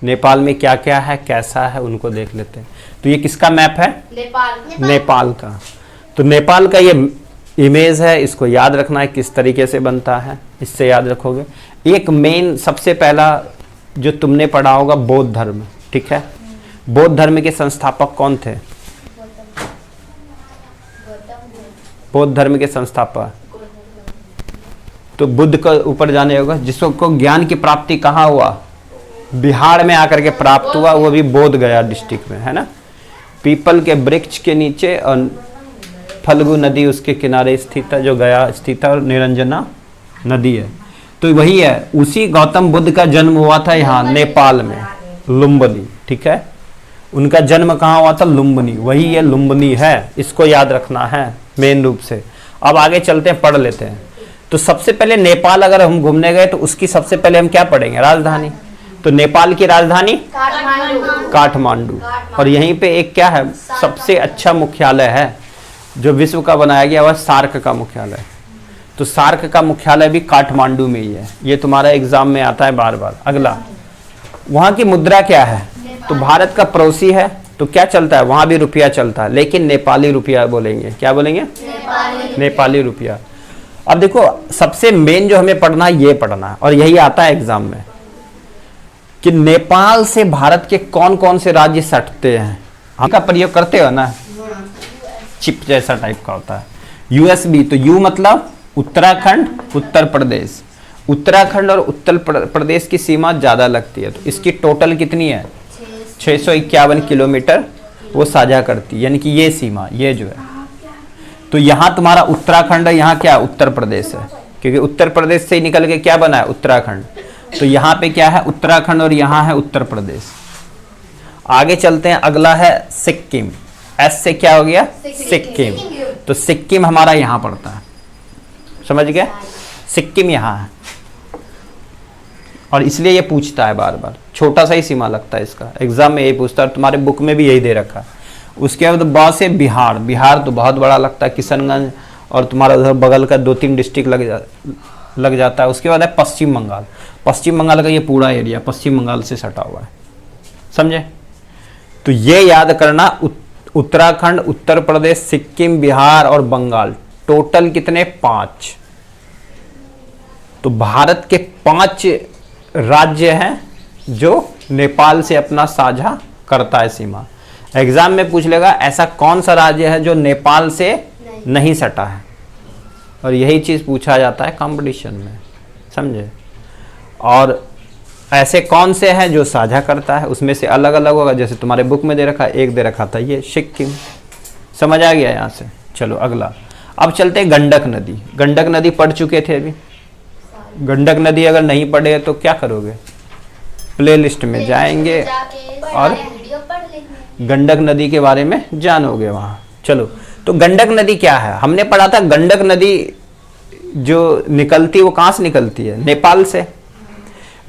नेपाल में क्या क्या है, कैसा है, उनको देख लेते हैं। तो ये किसका मैप है? नेपाल का। तो नेपाल का ये इमेज है, इसको याद रखना है किस तरीके से बनता है, इससे याद रखोगे। एक मेन सबसे पहला जो तुमने पढ़ा होगा बौद्ध धर्म, ठीक है। बौद्ध धर्म के संस्थापक कौन थे? बौद्ध धर्म के संस्थापक तो बुद्ध का ऊपर जाने होगा। जिसको ज्ञान की प्राप्ति कहाँ हुआ? बिहार में आकर के प्राप्त हुआ, वो भी बोध गया डिस्ट्रिक्ट में, है ना। पीपल के वृक्ष के नीचे और फल्गु नदी उसके किनारे स्थित है, जो गया स्थित है, और निरंजना नदी है। तो वही है, उसी गौतम बुद्ध का जन्म हुआ था यहाँ नेपाल में, लुम्बिनी, ठीक है। उनका जन्म कहाँ हुआ था? लुम्बिनी। वही ये लुम्बिनी है, इसको याद रखना है मेन रूप से। अब आगे चलते हैं, पढ़ लेते हैं। तो सबसे पहले नेपाल अगर हम घूमने गए तो उसकी सबसे पहले हम क्या पढ़ेंगे? राजधानी। तो नेपाल की राजधानी काठमांडू। और यहीं पे एक क्या है, सबसे अच्छा मुख्यालय है जो विश्व का बनाया गया, वह सार्क का मुख्यालय। तो सार्क का मुख्यालय भी काठमांडू में ही है। ये तुम्हारा एग्जाम में आता है बार बार। अगला, वहां की मुद्रा क्या है? तो भारत का पड़ोसी है, तो क्या चलता है? वहां भी रुपया चलता है, लेकिन नेपाली रुपया बोलेंगे। क्या बोलेंगे? नेपाली रुपया। अब देखो, सबसे मेन जो हमें पढ़ना है ये पढ़ना है, और यही आता है एग्जाम में कि नेपाल से भारत के कौन कौन से राज्य सटते हैं। हमका प्रयोग करते हो ना, चिप जैसा टाइप का होता है। यूएसबी, तो यू मतलब उत्तराखंड, उत्तर प्रदेश। उत्तराखंड और उत्तर प्रदेश की सीमा ज्यादा लगती है, तो इसकी टोटल कितनी है? 651 किलोमीटर वो साझा करती है, यानी कि ये सीमा, ये जो है। तो यहाँ तुम्हारा उत्तराखंड है, यहाँ क्या? उत्तर प्रदेश है, क्योंकि उत्तर प्रदेश से ही निकल के क्या बना है? उत्तराखंड। तो यहाँ पे क्या है? उत्तराखंड, और यहाँ है उत्तर प्रदेश। आगे चलते हैं, अगला है सिक्किम। एस से क्या हो गया? सिक्किम। तो सिक्किम हमारा यहाँ पड़ता है, समझ गए? सिक्किम यहाँ है, और इसलिए ये पूछता है बार बार। छोटा सा ही सीमा लगता है इसका, एग्जाम में यही पूछता है, तुम्हारे बुक में भी यही दे रखा है। उसके बाद ब से बिहार। बिहार तो बहुत बड़ा लगता है, किशनगंज और तुम्हारा उधर बगल का 2-3 डिस्ट्रिक्ट लग जाता है। उसके बाद है पश्चिम बंगाल। पश्चिम बंगाल का ये पूरा एरिया पश्चिम बंगाल से सटा हुआ है, समझे? तो ये याद करना, उत्तराखंड, उत्तर प्रदेश, सिक्किम, बिहार और बंगाल, टोटल कितने? 5। तो भारत के 5 राज्य हैं जो नेपाल से अपना साझा करता है सीमा। एग्जाम में पूछ लेगा ऐसा कौन सा राज्य है जो नेपाल से नहीं सटा है, और यही चीज पूछा जाता है कंपटीशन में, समझे? और ऐसे कौन से हैं जो साझा करता है, उसमें से अलग अलग होगा। जैसे तुम्हारे बुक में दे रखा है, एक दे रखा था ये सिक्किम। समझ आ गया यहाँ से? चलो अगला। अब चलते हैं गंडक नदी। गंडक नदी पढ़ चुके थे अभी। गंडक नदी अगर नहीं पढ़े तो क्या करोगे? प्लेलिस्ट में जाएंगे और गंडक नदी के बारे में जानोगे वहाँ। चलो, तो गंडक नदी क्या है? हमने पढ़ा था गंडक नदी जो निकलती है वो कहाँ से निकलती है? नेपाल से।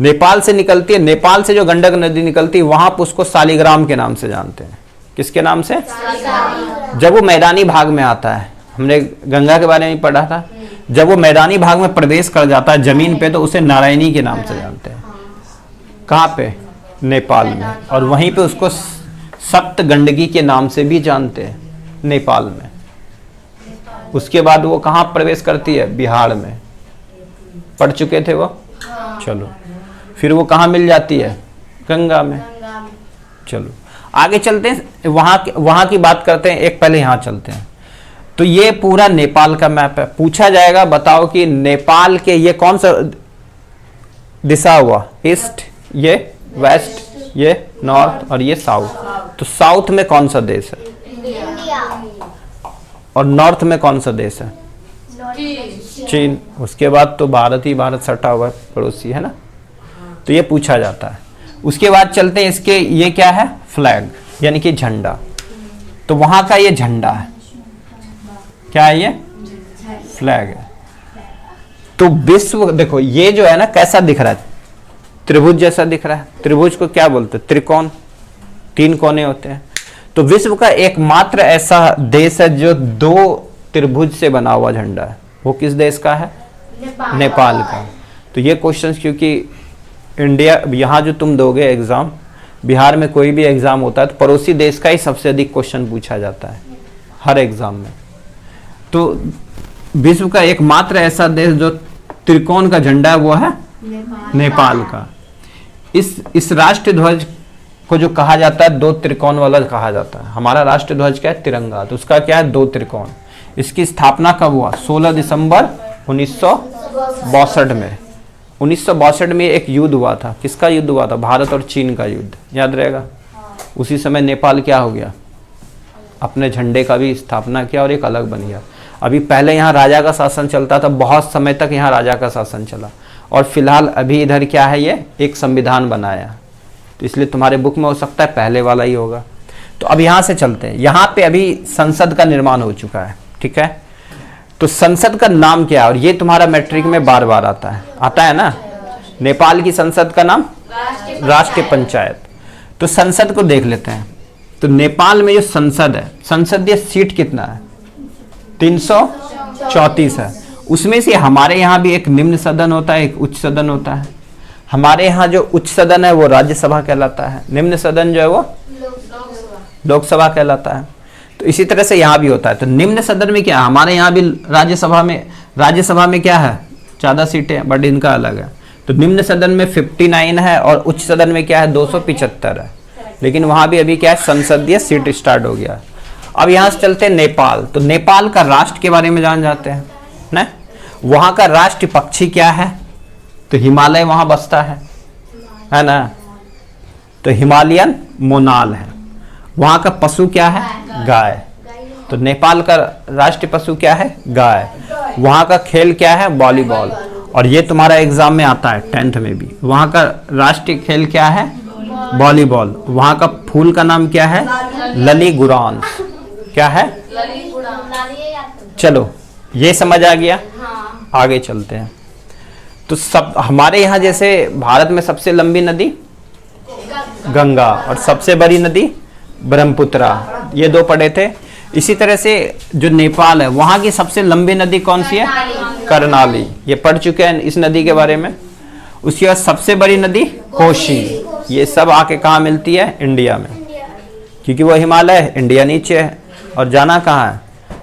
नेपाल से निकलती है। नेपाल से जो गंडक नदी निकलती है वहां पर उसको शालिग्राम के नाम से जानते हैं। किसके नाम से? जब वो मैदानी भाग में आता है, हमने गंगा के बारे में पढ़ा था, जब वो मैदानी भाग में प्रवेश कर जाता है जमीन पे, तो उसे नारायणी के नाम से जानते हैं। कहाँ पे? नेपाल में। और वहीं पे उसको सप्त गंडकी के नाम से भी जानते हैं, नेपाल में। उसके बाद वो कहाँ प्रवेश करती है? बिहार में। पढ़ चुके थे वो। चलो, फिर वो कहाँ मिल जाती है? गंगा में। चलो आगे चलते हैं, वहां की बात करते हैं। एक पहले यहाँ चलते हैं। तो ये पूरा नेपाल का मैप है। पूछा जाएगा, बताओ कि नेपाल के ये कौन सा दिशा हुआ? ईस्ट, ये वेस्ट, ये नॉर्थ और ये साउथ। तो साउथ में कौन सा देश है? और नॉर्थ में कौन सा देश है? चीन। उसके बाद तो भारत ही भारत सटा हुआ है, पड़ोसी है ना। तो ये पूछा जाता है। उसके बाद चलते हैं इसके, ये क्या है? फ्लैग, यानी कि झंडा। तो वहां का ये झंडा है, क्या है? ये फ्लैग है। तो विश्व, देखो ये जो है ना, कैसा दिख रहा है? त्रिभुज जैसा दिख रहा है। त्रिभुज को क्या बोलते हैं? त्रिकोण, 3 कोने होते हैं। तो विश्व का एकमात्र ऐसा देश है जो 2 त्रिभुज से बना हुआ झंडा है। वो किस देश का है? नेपाल का। तो ये क्वेश्चंस, क्योंकि इंडिया, यहाँ जो तुम दोगे एग्जाम बिहार में कोई भी एग्जाम होता है तो पड़ोसी देश का ही सबसे अधिक क्वेश्चन पूछा जाता है हर एग्जाम में। तो विश्व का एकमात्र ऐसा देश जो त्रिकोण का झंडा है वो है नेपाल का। इस राष्ट्र ध्वज को जो कहा जाता है दो त्रिकोण वाला कहा जाता है। हमारा राष्ट्र ध्वज क्या है? तिरंगा। तो उसका क्या है? दो त्रिकोण। इसकी स्थापना कब हुआ? 16 दिसंबर 1962 में। 1962 में एक युद्ध हुआ था। किसका युद्ध हुआ था? भारत और चीन का युद्ध, याद रहेगा। उसी समय नेपाल क्या हो गया? अपने झंडे का भी स्थापना किया और एक अलग बन गया। अभी पहले यहाँ राजा का शासन चलता था, बहुत समय तक यहाँ राजा का शासन चला, और फिलहाल अभी इधर क्या है? ये एक संविधान बनाया। तो इसलिए तुम्हारे बुक में हो सकता है पहले वाला ही होगा। तो अब यहाँ से चलते हैं। यहाँ पे अभी संसद का निर्माण हो चुका है, ठीक है। तो संसद का नाम क्या है? और ये तुम्हारा मैट्रिक में बार बार आता है ना। नेपाल की संसद का नाम राष्ट्रीय पंचायत। तो संसद को देख लेते हैं। तो नेपाल में जो संसद है, संसदीय सीट कितना है? 334 है। उसमें से हमारे यहाँ भी एक निम्न सदन होता है, एक उच्च सदन होता है। हमारे यहाँ जो उच्च सदन है वो राज्यसभा कहलाता है, निम्न सदन जो है वो लोकसभा कहलाता है। तो इसी तरह से यहाँ भी होता है। तो निम्न सदन में क्या है? हमारे यहाँ भी राज्यसभा में क्या है? 14 सीटें, बट इनका अलग है। तो निम्न सदन में 59 है और उच्च सदन में क्या है? 275 है। लेकिन वहाँ भी अभी क्या है? संसदीय सीट स्टार्ट हो गया। अब यहाँ से चलते हैं नेपाल। तो नेपाल का राष्ट्र के बारे में जान जाते हैं ना। वहाँ का राष्ट्रीय पक्षी क्या है? तो हिमालय वहाँ बसता है ना। तो हिमालयन मोनाल है। वहाँ का पशु क्या है? गाय। तो नेपाल का राष्ट्रीय पशु क्या है? गाय। वहाँ का खेल क्या है? वॉलीबॉल। और ये तुम्हारा एग्जाम में आता है 10th में भी। वहाँ का राष्ट्रीय खेल क्या है? वॉलीबॉल। वहाँ का फूल का नाम क्या है? ललीगुरांस। क्या है? चलो ये समझ आ गया। आगे चलते हैं। तो सब हमारे यहाँ जैसे भारत में सबसे लंबी नदी गंगा और सबसे बड़ी नदी ब्रह्मपुत्रा, ये दो पढ़े थे। इसी तरह से जो नेपाल है वहाँ की सबसे लंबी नदी कौन सी है? कर्णाली, ये पढ़ चुके हैं इस नदी के बारे में। उसके बाद सबसे बड़ी नदी कोशी। ये सब आके कहाँ मिलती है? इंडिया में, क्योंकि वो हिमालय है, इंडिया नीचे है। और जाना कहाँ है?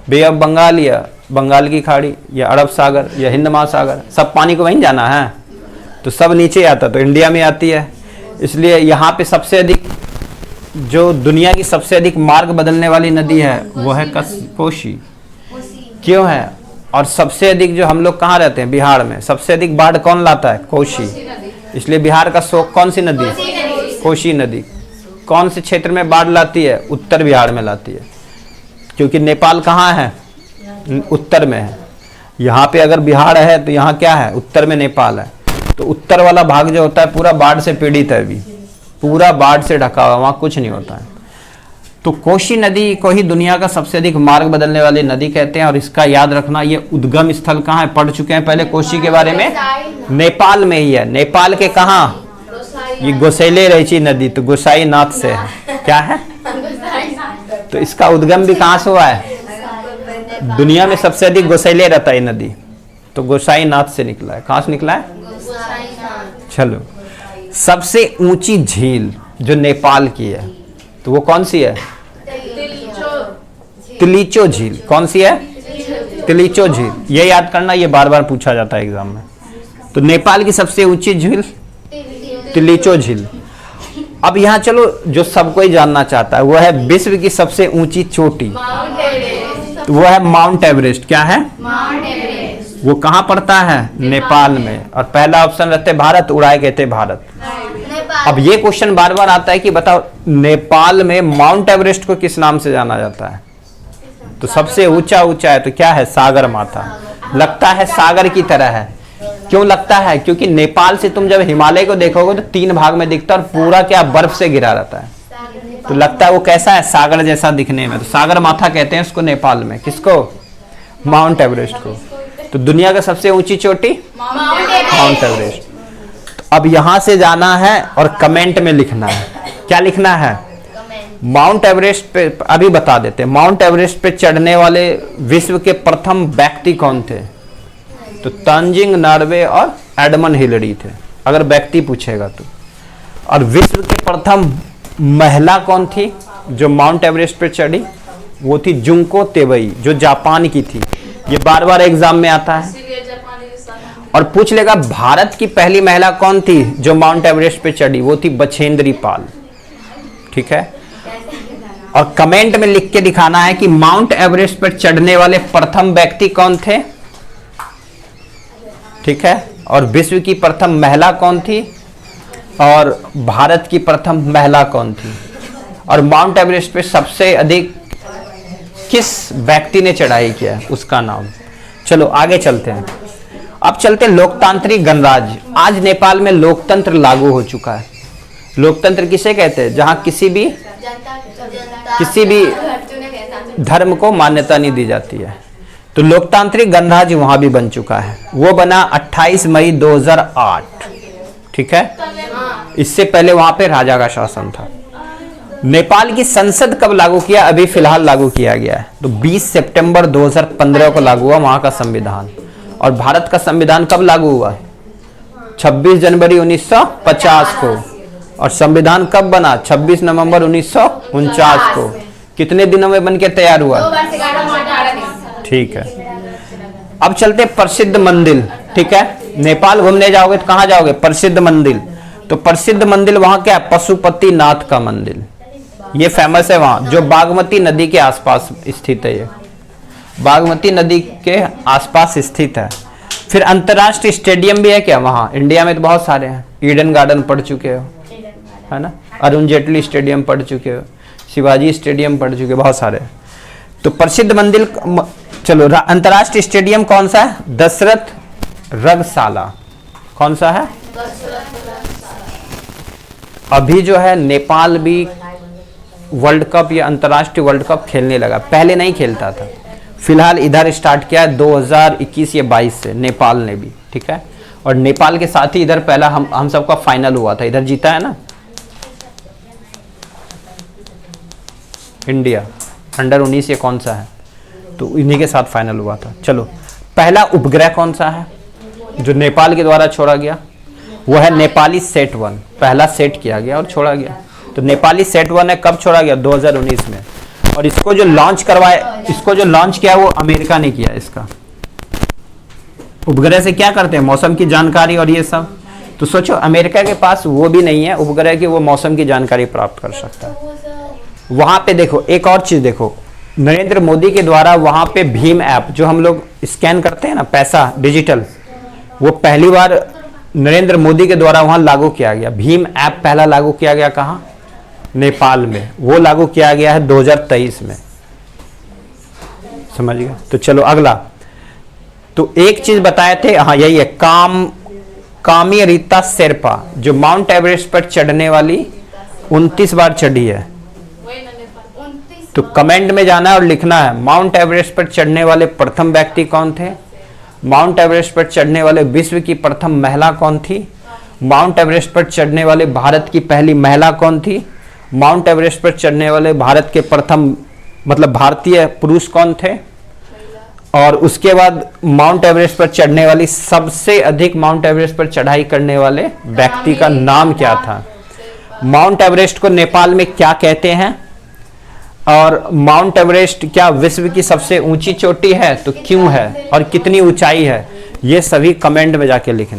बे ऑफ बंगाल या बंगाल की खाड़ी या अरब सागर या हिंद महासागर, सब पानी को वहीं जाना है। तो सब नीचे आता, तो इंडिया में आती है। इसलिए यहाँ पे सबसे अधिक, जो दुनिया की सबसे अधिक मार्ग बदलने वाली नदी है वो है कोशी। क्यों है? और सबसे अधिक जो हम लोग कहाँ रहते हैं? बिहार में। सबसे अधिक बाढ़ कौन लाता है? कोशी। इसलिए बिहार का शोक कौन सी नदी? कोशी नदी। कौन से क्षेत्र में बाढ़ लाती है? उत्तर बिहार में लाती है, क्योंकि नेपाल कहाँ है? उत्तर में है। यहाँ पे अगर बिहार है तो यहाँ क्या है? उत्तर में नेपाल है। तो उत्तर वाला भाग जो होता है पूरा बाढ़ से पीड़ित है, अभी पूरा बाढ़ से ढका हुआ, वहाँ कुछ नहीं होता है। तो कोशी नदी को ही दुनिया का सबसे अधिक मार्ग बदलने वाली नदी कहते हैं। और इसका याद रखना, ये उद्गम स्थल कहाँ है? पढ़ चुके हैं पहले कोशी के बारे में। नेपाल में ही है। नेपाल के कहाँ? ये गोसैले रैची नदी, तो गोसाई नाथ से है। क्या है? तो इसका उद्गम भी कहाँ से हुआ है? दुनिया में सबसे अधिक गोसैले रहता है नदी, तो गोसाई नाथ से निकला है। कहाँ से निकला है? चलो, सबसे ऊंची झील जो नेपाल की है तो वो कौन सी है? तिलीचो झील। कौन सी है? तिलीचो झील। ये याद करना, ये बार बार पूछा जाता है एग्जाम में। तो नेपाल की सबसे ऊंची झील तिलीचो झील। अब यहाँ चलो, जो सबको ही जानना चाहता है वो है विश्व की सबसे ऊंची चोटी, तो वो है माउंट एवरेस्ट। क्या है? Mount Everest. वो कहाँ पड़ता है? नेपाल में। और पहला ऑप्शन रहते भारत, उड़ाए गए थे भारत। अब ये क्वेश्चन बार बार आता है कि बताओ नेपाल में माउंट एवरेस्ट को किस नाम से जाना जाता है? तो सबसे ऊंचा है तो क्या है? सागर माथा। लगता है सागर की तरह है। क्यों लगता है? क्योंकि नेपाल से तुम जब हिमालय को देखोगे तो 3 भाग में दिखता है और पूरा क्या बर्फ से घिरा रहता है। तो लगता है वो कैसा है? सागर जैसा दिखने में। तो सागर माथा कहते हैं उसको नेपाल में। किसको? माउंट एवरेस्ट को। तो दुनिया का सबसे ऊंची चोटी माउंट एवरेस्ट। तो अब यहां से जाना है और कमेंट में लिखना है। क्या लिखना है? माउंट एवरेस्ट पे अभी बता देते हैं। माउंट एवरेस्ट पे चढ़ने वाले विश्व के प्रथम व्यक्ति कौन थे? तो तंजिंग नॉर्वे और एडमंड हिलरी थे, अगर व्यक्ति पूछेगा तो। और विश्व के प्रथम महिला कौन थी जो माउंट एवरेस्ट पर चढ़ी? वो थी जुंको तेबई, जो जापान की थी। ये बार बार एग्जाम में आता है और पूछ लेगा भारत की पहली महिला कौन थी जो माउंट एवरेस्ट पे चढ़ी? वो थी बछेंद्री पाल। ठीक है, और कमेंट में लिख के दिखाना है कि माउंट एवरेस्ट पर चढ़ने वाले प्रथम व्यक्ति कौन थे। ठीक है, और विश्व की प्रथम महिला कौन थी और भारत की प्रथम महिला कौन थी, और माउंट एवरेस्ट पे सबसे अधिक किस व्यक्ति ने चढ़ाई किया है उसका नाम। चलो आगे चलते हैं। अब चलते हैं लोकतांत्रिक गणराज्य। आज नेपाल में लोकतंत्र लागू हो चुका है। लोकतंत्र किसे कहते हैं? जहां किसी भी धर्म को मान्यता नहीं दी जाती है। तो लोकतांत्रिक गणराज्य वहां भी बन चुका है। वो बना 28 मई 2008। ठीक है, इससे पहले वहां पे राजा का शासन था। नेपाल की संसद कब लागू किया? अभी फिलहाल लागू किया गया है। तो 20 सितंबर 2015 को लागू हुआ वहां का संविधान। और भारत का संविधान कब लागू हुआ? 26 जनवरी 1950 को। और संविधान कब बना? 26 नवंबर 1949 को। कितने दिनों में बनके तैयार हुआ? ठीक है, अब चलते प्रसिद्ध मंदिर। ठीक है, नेपाल घूमने जाओगे तो कहां जाओगे? प्रसिद्ध मंदिर। तो प्रसिद्ध मंदिर वहां क्या है? पशुपति नाथ का मंदिर। ये फेमस है वहां, जो बागमती नदी के आसपास स्थित है। ये बागमती नदी के आसपास स्थित है। फिर अंतरराष्ट्रीय स्टेडियम भी है क्या वहां? इंडिया में तो बहुत सारे हैं। ईडन गार्डन पढ़ चुके हो, है ना? अरुण जेटली स्टेडियम पढ़ चुके हो, शिवाजी स्टेडियम पढ़ चुके हो, बहुत सारे। तो प्रसिद्ध मंदिर। चलो, अंतरराष्ट्रीय स्टेडियम कौन सा है? दशरथ रंगशाला। कौन सा है? अभी जो है नेपाल भी वर्ल्ड कप या अंतरराष्ट्रीय वर्ल्ड कप खेलने लगा। पहले नहीं खेलता था, फिलहाल इधर स्टार्ट किया 2021 या 22 से नेपाल ने भी। ठीक है, और नेपाल के साथ ही इधर पहला हम सबका फाइनल हुआ था। इधर जीता है ना इंडिया, अंडर 19 ये कौन सा है, तो इन्हीं के साथ फाइनल हुआ था। चलो, पहला उपग्रह कौन सा है जो नेपाल के द्वारा छोड़ा गया? वो है नेपाली सेट 1। पहला सेट किया गया और छोड़ा गया। तो नेपाली सेट 1 है, कब छोड़ा गया? 2019 में। और इसको जो लॉन्च किया वो अमेरिका ने किया। इसका उपग्रह से क्या करते हैं? मौसम की जानकारी और ये सब। तो सोचो, अमेरिका के पास वो भी नहीं है उपग्रह की, वो मौसम की जानकारी प्राप्त कर सकता है। वहां पे देखो, एक और चीज देखो, नरेंद्र मोदी के द्वारा वहां पे भीम ऐप, जो हम लोग स्कैन करते हैं ना पैसा डिजिटल, वो पहली बार नरेंद्र मोदी के द्वारा वहां लागू किया गया। भीम ऐप पहला लागू किया गया कहाँ? नेपाल में। वो लागू किया गया है 2023 में। समझ गए? तो चलो अगला। तो एक चीज बताए थे, हाँ यही है, कामी रीता शेरपा, जो माउंट एवरेस्ट पर चढ़ने वाली 29 बार चढ़ी है। तो कमेंट में जाना है और लिखना है माउंट एवरेस्ट पर चढ़ने वाले प्रथम व्यक्ति कौन थे, माउंट एवरेस्ट पर चढ़ने वाले विश्व की प्रथम महिला कौन थी, माउंट एवरेस्ट पर चढ़ने वाले भारत की पहली महिला कौन थी, माउंट एवरेस्ट पर चढ़ने वाले भारत के प्रथम मतलब भारतीय पुरुष कौन थे, और उसके बाद माउंट एवरेस्ट पर चढ़ने वाली सबसे अधिक माउंट एवरेस्ट पर चढ़ाई करने वाले व्यक्ति का नाम क्या था। माउंट एवरेस्ट को नेपाल में क्या कहते हैं, और माउंट एवरेस्ट क्या विश्व की सबसे ऊंची चोटी है तो क्यों है, और कितनी ऊंचाई है, ये सभी कमेंट में जाके लिखना।